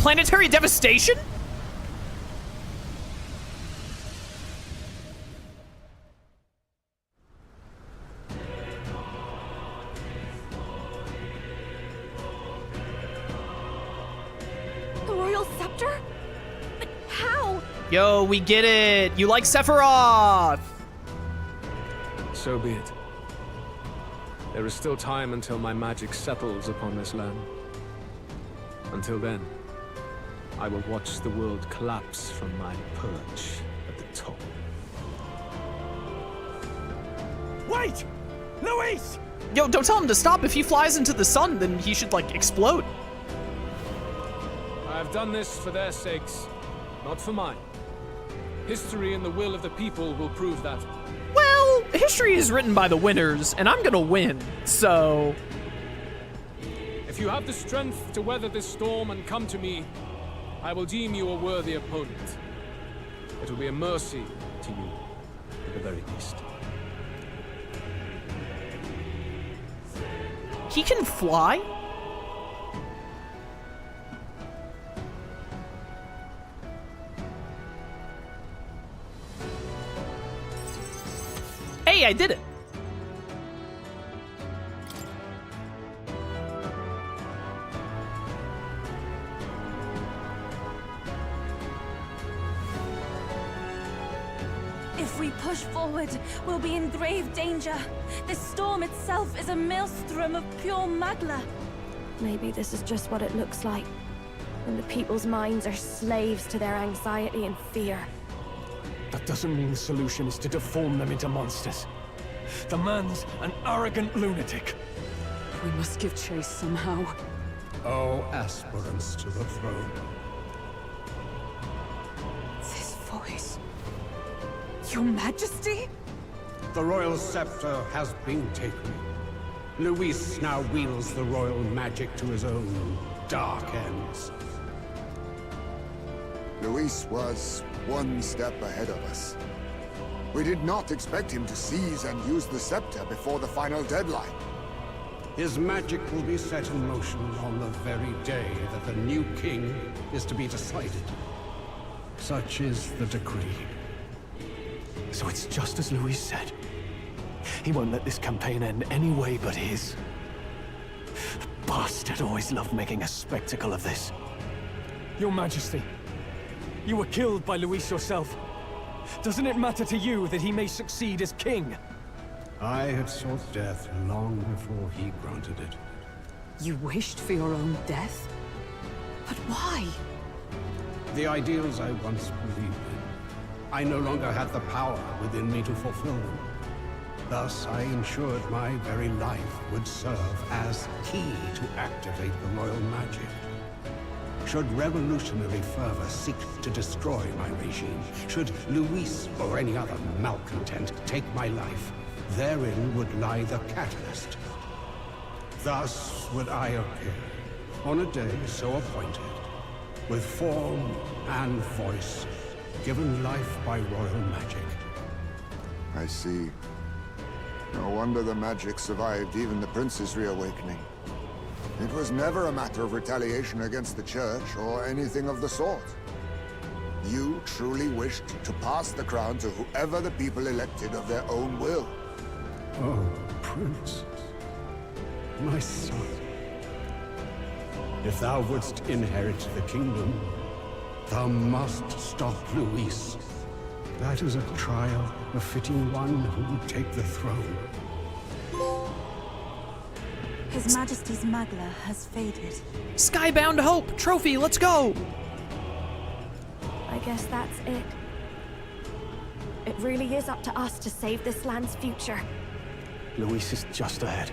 planetary devastation? The royal scepter? But how? Yo, we get it. You like Sephiroth. So be it. There is still time until my magic settles upon this land. Until then, I will watch the world collapse from my perch at the top. Wait! Luis! Yo, don't tell him to stop. If he flies into the sun, then he should, like, explode. I have done this for their sakes, not for mine. History and the will of the people will prove that. Well, history is written by the winners, and I'm gonna win, so... If you have the strength to weather this storm and come to me, I will deem you a worthy opponent. It will be a mercy to you, at the very least. He can fly? Hey, I did it! If we push forward, we'll be in grave danger. This storm itself is a maelstrom of pure magla. Maybe this is just what it looks like. When the people's minds are slaves to their anxiety and fear. That doesn't mean the solution is to deform them into monsters. The man's an arrogant lunatic. We must give chase somehow. Oh, aspirants to the throne. This voice... Your Majesty? The royal scepter has been taken. Luis now wields the royal magic to his own dark ends. Luis was one step ahead of us. We did not expect him to seize and use the scepter before the final deadline. His magic will be set in motion on the very day that the new king is to be decided. Such is the decree. So it's just as Luis said. He won't let this campaign end any way but his. The bastard always loved making a spectacle of this. Your Majesty, you were killed by Luis yourself. Doesn't it matter to you that he may succeed as king? I had sought death long before he granted it. You wished for your own death? But why? The ideals I once believed in, I no longer had the power within me to fulfill them. Thus, I ensured my very life would serve as key to activate the royal magic. Should revolutionary fervor seek to destroy my regime, should Luis or any other malcontent take my life, therein would lie the catalyst. Thus would I appear, on a day so appointed, with form and voice, given life by royal magic. I see. No wonder the magic survived even the prince's reawakening. It was never a matter of retaliation against the church or anything of the sort. You truly wished to pass the crown to whoever the people elected of their own will. Oh, Prince. My son. If thou wouldst inherit the kingdom, thou must stop Luis. That is a trial befitting one who would take the throne. His Majesty's magla has faded. Skybound Hope! Trophy, let's go! I guess that's it. It really is up to us to save this land's future. Luis is just ahead.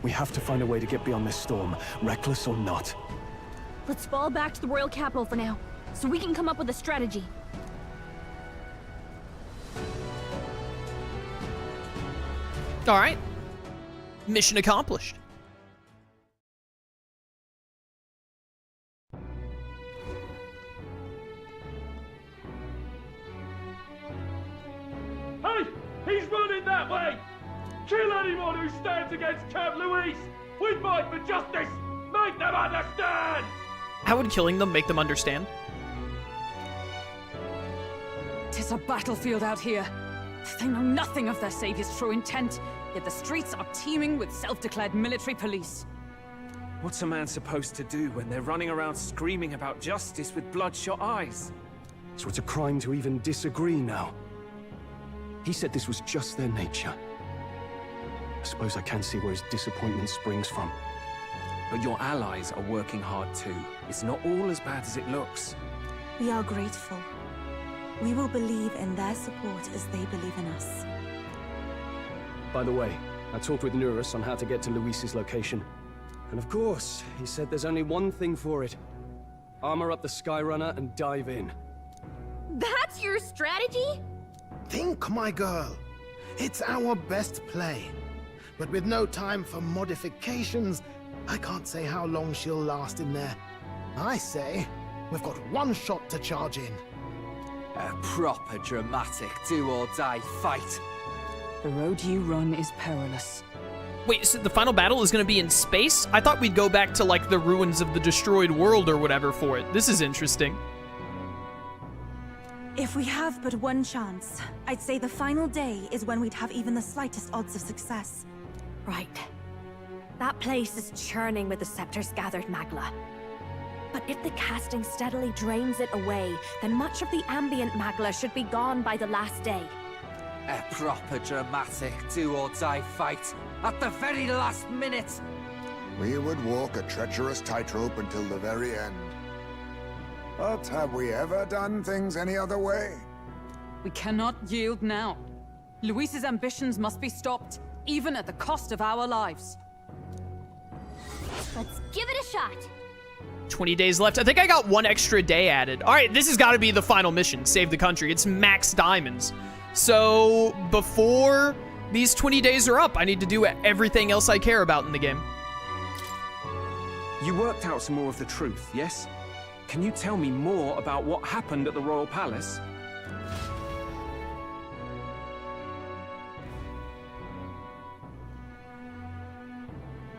We have to find a way to get beyond this storm, reckless or not. Let's fall back to the royal capital for now, so we can come up with a strategy. Alright. Mission accomplished. Hey! He's running that way! Kill anyone who stands against Count Luis! We fight for justice! Make them understand! How would killing them make them understand? 'Tis a battlefield out here. They know nothing of their savior's true intent, yet the streets are teeming with self-declared military police. What's a man supposed to do when they're running around screaming about justice with bloodshot eyes? So it's a crime to even disagree now. He said this was just their nature. I suppose I can see where his disappointment springs from. But your allies are working hard too. It's not all as bad as it looks. We are grateful. We will believe in their support as they believe in us. By the way, I talked with Nurus on how to get to Luis's location. And of course, he said there's only one thing for it. Armor up the Skyrunner and dive in. That's your strategy? Think, my girl. It's our best play. But with no time for modifications, I can't say how long she'll last in there. I say, we've got one shot to charge in. A proper dramatic do-or-die fight. The road you run is perilous. Wait, so the final battle is going to be in space? I thought we'd go back to, like, the ruins of the destroyed world or whatever for it. This is interesting. If we have but one chance, I'd say the final day is when we'd have even the slightest odds of success. Right. That place is churning with the scepter's gathered magla. But if the casting steadily drains it away, then much of the ambient magla should be gone by the last day. A proper dramatic do-or-die fight at the very last minute. We would walk a treacherous tightrope until the very end. But have we ever done things any other way? We cannot yield now. Luis's ambitions must be stopped, even at the cost of our lives. Let's give it a shot. 20 days left. I think I got one extra day added. All right, this has got to be the final mission. Save the country. It's max diamonds. So before these 20 days are up, I need to do everything else I care about in the game. You worked out some more of the truth, yes? Can you tell me more about what happened at the Royal Palace?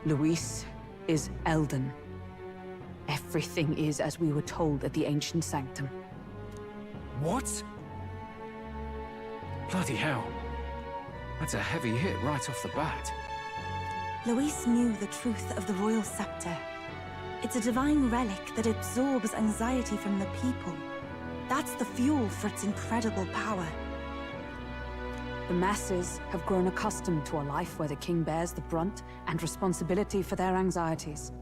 Luis is Elden. Everything is as we were told at the ancient sanctum. What? Bloody hell. That's a heavy hit right off the bat. Luis knew the truth of the royal scepter. It's a divine relic that absorbs anxiety from the people. That's the fuel for its incredible power. The masses have grown accustomed to a life where the king bears the brunt and responsibility for their anxieties.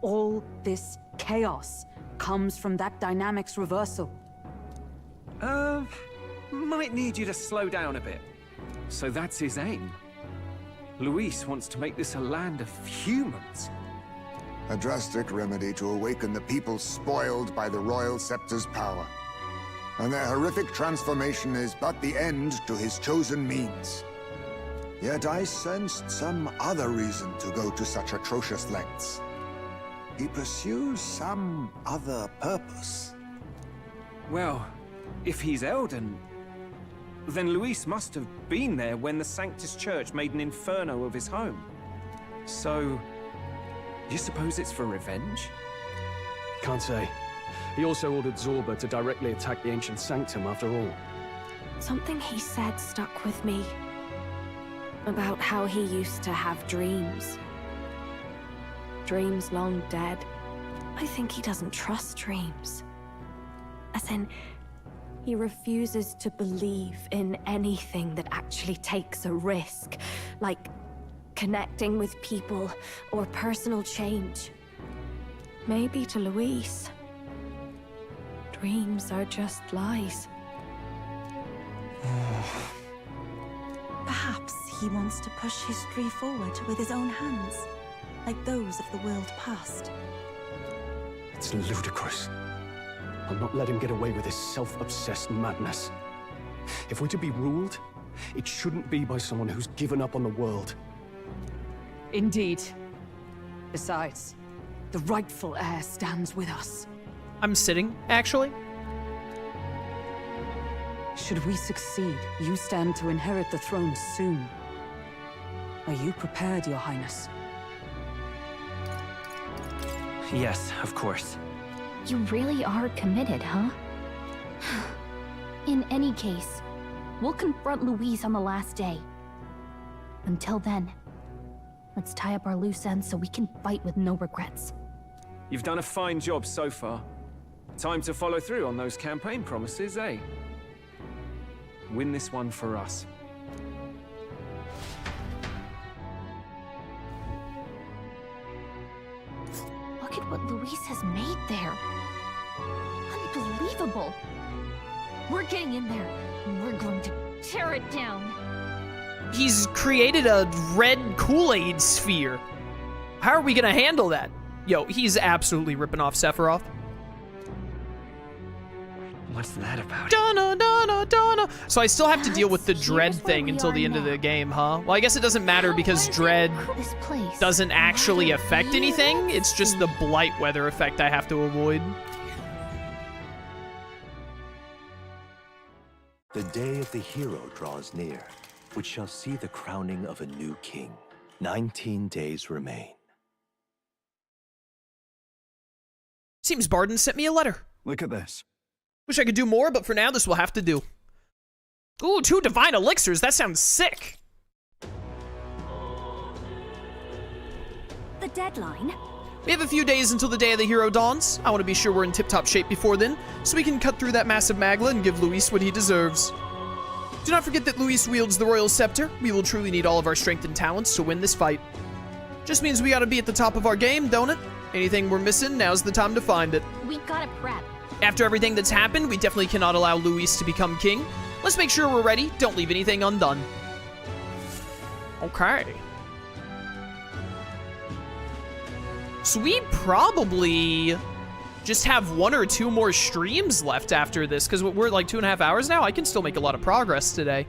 All this chaos comes from that dynamic's reversal. Might need you to slow down a bit. So that's his aim. Luis wants to make this a land of humans. A drastic remedy to awaken the people spoiled by the royal scepter's power. And their horrific transformation is but the end to his chosen means. Yet I sensed some other reason to go to such atrocious lengths. He pursues some other purpose. Well, if he's Elden, then Luis must have been there when the Sanctus Church made an inferno of his home. So, you suppose it's for revenge? Can't say. He also ordered Zorba to directly attack the ancient sanctum after all. Something he said stuck with me. About how he used to have dreams. Dreams long dead. I think he doesn't trust dreams. As in, he refuses to believe in anything that actually takes a risk, like connecting with people or personal change. Maybe to Luis, dreams are just lies. Perhaps he wants to push history forward with his own hands, like those of the world past. It's ludicrous. I'll not let him get away with his self-obsessed madness. If we're to be ruled, it shouldn't be by someone who's given up on the world. Indeed. Besides, the rightful heir stands with us. I'm sitting, actually. Should we succeed, you stand to inherit the throne soon. Are you prepared, Your Highness? Yes, of course. You really are committed, huh? In any case, we'll confront Louise on the last day. Until then, let's tie up our loose ends so we can fight with no regrets. You've done a fine job so far. Time to follow through on those campaign promises, eh? Win this one for us. Look at what Louise has made there. Unbelievable. We're getting in there, and we're going to tear it down. He's created a red Kool-Aid sphere. How are we gonna handle that? Yo, he's absolutely ripping off Sephiroth. What's that about? Donna, Donna, Donna. So I still have to deal with the Dread thing until the end of the game, huh? Well, I guess it doesn't matter because Dread doesn't actually affect anything. It's just the Blight weather effect I have to avoid. The day of the hero draws near, which shall see the crowning of a new king. 19 days remain. Seems Barden sent me a letter. Look at this. Wish I could do more, but for now, this will have to do. Ooh, 2 divine elixirs. That sounds sick. The deadline? We have a few days until the day of the hero dawns. I want to be sure we're in tip-top shape before then, so we can cut through that massive magla and give Luis what he deserves. Do not forget that Luis wields the royal scepter. We will truly need all of our strength and talents to win this fight. Just means we gotta be at the top of our game, don't it? Anything we're missing, now's the time to find it. We gotta prep. After everything that's happened, we definitely cannot allow Luis to become king. Let's make sure we're ready. Don't leave anything undone. Okay. So we probably just have 1 or 2 more streams left after this, because we're like 2.5 hours now. I can still make a lot of progress today.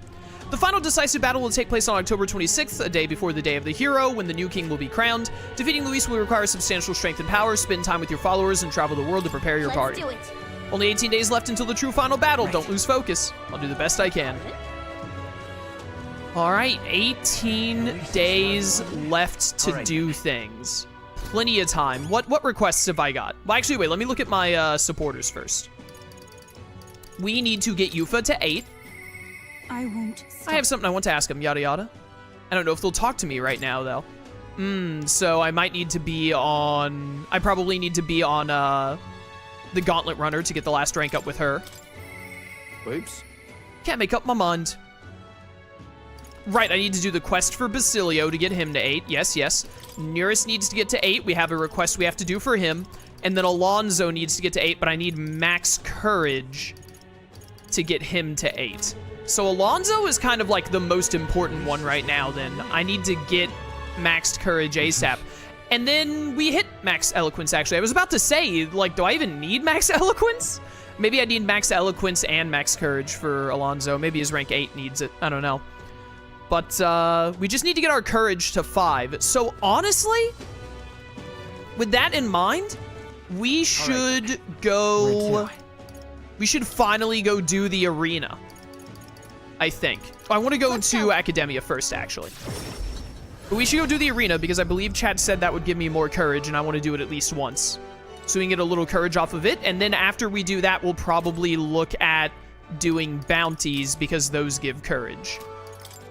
The final decisive battle will take place on October 26th, a day before the day of the hero, when the new king will be crowned. Defeating Luis will require substantial strength and power. Spend time with your followers and travel the world to prepare your party. Let's do it. Only 18 days left until the true final battle. Don't lose focus. I'll do the best I can. All right, 18 days left to do things. Plenty of time. What requests have I got? Well, actually, wait. Let me look at my supporters first. We need to get Yufa to 8. I won't stop. I have something I want to ask him, yada yada. I don't know if they'll talk to me right now, though. So I might need to be on... I probably need to be on the Gauntlet Runner to get the last rank up with her. Oops. Can't make up my mind. Right, I need to do the quest for Basilio to get him to 8. Yes, yes. Nearest needs to get to 8. We have a request we have to do for him. And then Alonso needs to get to 8, but I need max courage to get him to 8. So Alonso is kind of like the most important one right now then. I need to get maxed courage ASAP. And then we hit max eloquence, actually. I was about to say, like, do I even need max eloquence? Maybe I need max eloquence and max courage for Alonso. Maybe his rank 8 needs it. I don't know. But we just need to get our courage to 5. So honestly, with that in mind, we should go... We should finally go do the arena. I think. I want to go to Academia first, actually. But we should go do the arena because I believe chat said that would give me more courage, and I want to do it at least once. So we can get a little courage off of it, and then after we do that, we'll probably look at doing bounties because those give courage.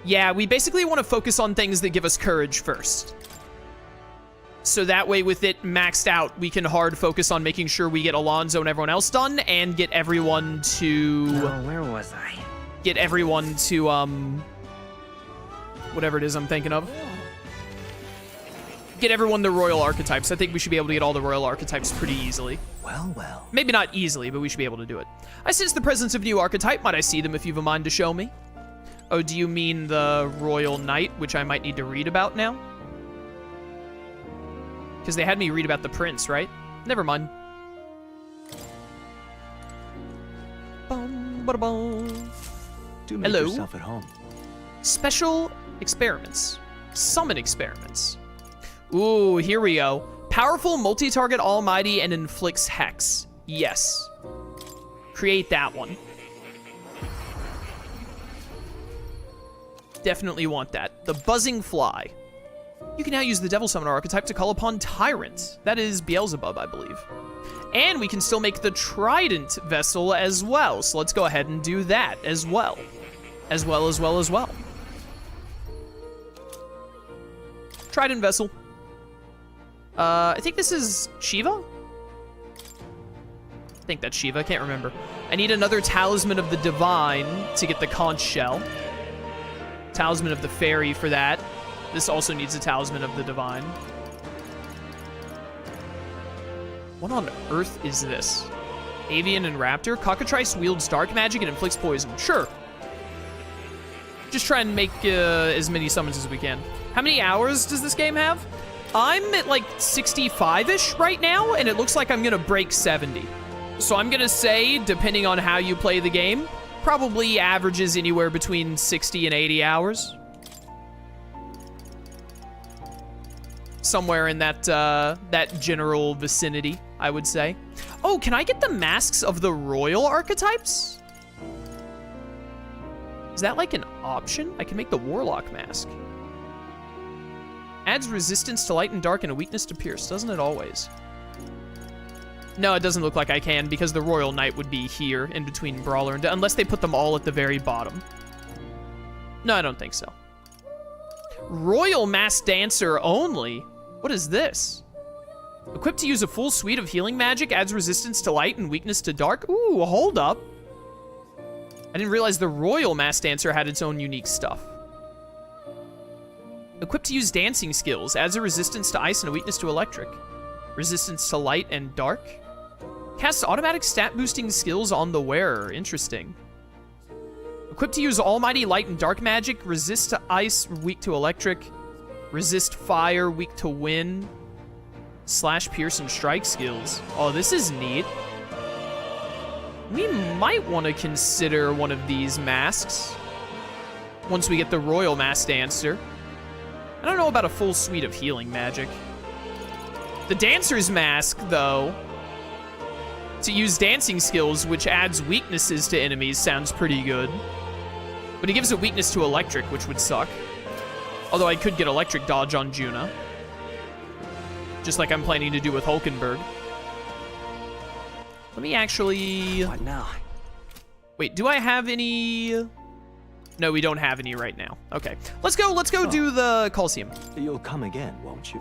Yeah, we basically want to focus on things that give us courage first. So that way, with it maxed out, we can hard focus on making sure we get Alonso and everyone else done, and get everyone to... Oh, where was I? Get everyone to, whatever it is I'm thinking of. Get everyone the royal archetypes. I think we should be able to get all the royal archetypes pretty easily. Well, well. Maybe not easily, but we should be able to do it. I sense the presence of new archetype. Might I see them if you've a mind to show me? Oh, do you mean the royal knight, which I might need to read about now? Because they had me read about the prince, right? Never mind. Bum, bada, bum. Do make Hello. yourself at home. Special experiments. Summon experiments. Ooh, here we go. Powerful, multi-target, almighty, and inflicts hex. Yes. Create that one. Definitely want that. The buzzing fly. You can now use the Devil Summoner archetype to call upon Tyrant. That is Beelzebub, I believe. And we can still make the Trident Vessel as well. So let's go ahead and do that as well. As well. Trident Vessel. I think this is Shiva? I think that's Shiva, I can't remember. I need another Talisman of the Divine to get the Conch Shell. Talisman of the Fairy for that. This also needs a Talisman of the Divine. What on earth is this? Avian and Raptor? Cockatrice wields dark magic and inflicts poison. Sure. Just try and make as many summons as we can. How many hours does this game have? I'm at like 65-ish right now, and it looks like I'm gonna break 70. So I'm gonna say, depending on how you play the game, probably averages anywhere between 60 and 80 hours. Somewhere in that that general vicinity, I would say. Oh, can I get the masks of the royal archetypes? Is that like an option? I can make the warlock mask. Adds resistance to light and dark and a weakness to pierce, doesn't it always? No, it doesn't look like I can because the royal knight would be here in between brawler and unless they put them all at the very bottom. No, I don't think so. Royal masked dancer only. What is this? Equipped to use a full suite of healing magic, adds resistance to light and weakness to dark. Ooh, hold up. I didn't realize the Royal Masked Dancer had its own unique stuff. Equipped to use dancing skills, adds a resistance to ice and a weakness to electric. Resistance to light and dark. Casts automatic stat boosting skills on the wearer. Interesting. Equipped to use almighty light and dark magic, resist to ice, weak to electric. Resist fire, weak to wind. Slash, pierce, and strike skills. Oh, this is neat. We might want to consider one of these masks once we get the Royal Masked Dancer. I don't know about a full suite of healing magic. The Dancer's Mask, though, to use dancing skills, which adds weaknesses to enemies, sounds pretty good. But it gives a weakness to electric, which would suck. Although I could get electric dodge on Juna. Just like I'm planning to do with Hulkenberg. Let me actually... What now? Wait, do I have any... No, we don't have any right now. Okay. Let's go do the Coliseum. You'll come again, won't you?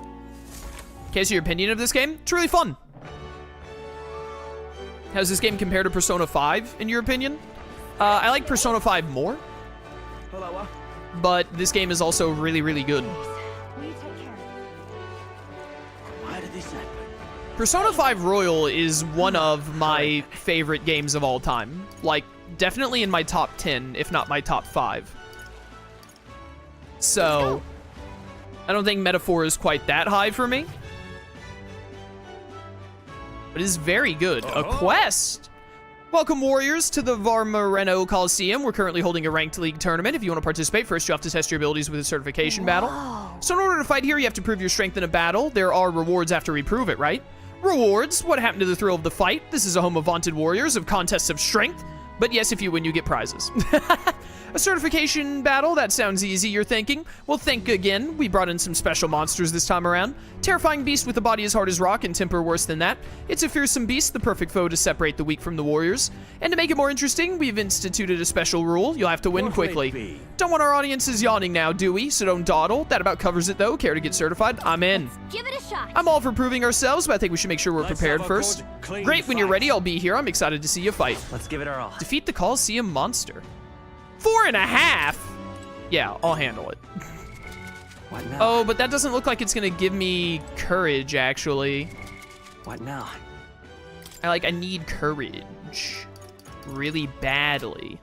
Okay, so your opinion of this game? It's really fun. How does this game compare to Persona 5, in your opinion? I like Persona 5 more. But this game is also really, really good. Why did this happen? Persona 5 Royal is one of my favorite games of all time. Like, definitely in my top 10, if not my top 5. So, I don't think Metaphor is quite that high for me. But it is very good. A quest! Welcome, warriors, to the Varmareno Coliseum. We're currently holding a ranked league tournament. If you want to participate, first you have to test your abilities with a certification battle. So in order to fight here, you have to prove your strength in a battle. There are rewards after we prove it, right? Rewards. What happened to the thrill of the fight? This is a home of vaunted warriors, of contests of strength. But yes, if you win, you get prizes. A certification battle? That sounds easy, you're thinking. Well, think again. We brought in some special monsters this time around. Terrifying beast with a body as hard as rock and temper worse than that. It's a fearsome beast, the perfect foe to separate the weak from the warriors. And to make it more interesting, we've instituted a special rule. You'll have to win quickly. Don't want our audiences yawning now, do we? So don't dawdle. That about covers it, though. Care to get certified? I'm in. Give it a shot. I'm all for proving ourselves, but I think we should make sure we're prepared first. Great, when you're ready, I'll be here. I'm excited to see you fight. Let's give it our all. Defeat the Coliseum monster. 4.5? Yeah, I'll handle it. What now? Oh, but that doesn't look like it's gonna give me courage, actually. What now? I need courage. Really badly.